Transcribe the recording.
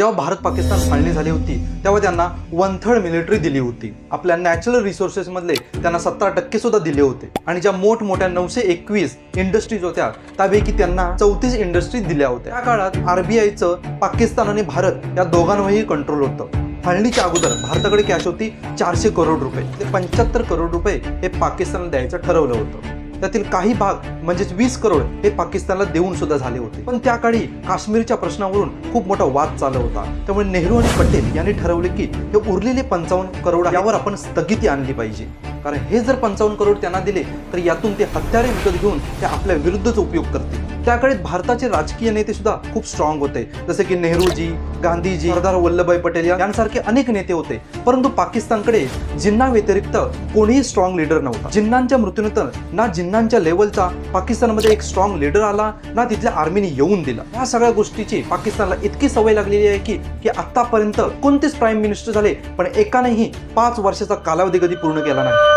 जेव्हा भारत पाकिस्तान फाळणी झाली होती तेव्हा त्यांना 1/3 मिलिटरी दिली होती. आपल्या नॅचरल रिसोर्सेस मधले त्यांना 17% सुद्धा दिले होते आणि ज्या मोठमोठ्या 921 इंडस्ट्रीज होत्या त्यापैकी त्यांना 34 इंडस्ट्री दिल्या होत्या. त्या काळात RBIचं पाकिस्तान आणि भारत या दोघांवरही कंट्रोल होतं. फाळणीच्या अगोदर भारताकडे कॅश होती 400 करोड रुपये. ते 75 करोड रुपये हे पाकिस्तानला द्यायचं ठरवलं होतं. त्यातील काही भाग म्हणजेच 20 करोड हे पाकिस्तानला देऊन सुद्धा झाले होते. पण त्या काळी काश्मीरच्या प्रश्नावरून खूप मोठा वाद चालू होता. त्यामुळे नेहरू आणि पटेल यांनी ठरवले की हे उरलेले 55 करोड यावर आपण स्थगिती आणली पाहिजे. कारण हे जर 55 करोड त्यांना दिले तर यातून ते हत्यारे विकत घेऊन ते आपल्या विरुद्धच उपयोग करतील. त्याकडे भारताचे राजकीय नेते सुद्धा खूप स्ट्रॉंग होते, जसे की नेहरूजी, गांधीजी, सरदार वल्लभभाई पटेल यांसारखे अनेक नेते होते. परंतु पाकिस्तानकडे जिन्ना व्यतिरिक्त कोणीही स्ट्रॉंग लीडर नव्हता. जिन्नांच्या मृत्यूनंतर ना जिन्नांच्या लेवलचा पाकिस्तानमध्ये एक स्ट्रॉंग लीडर आला ना तिथल्या आर्मीने येऊन दिला. या सगळ्या गोष्टीची पाकिस्तानला इतकी सवय लागलेली आहे की आतापर्यंत कोणतेच प्राईम मिनिस्टर झाले पण एकानेही 5 वर्षाचा कालावधी कधी पूर्ण केला नाही.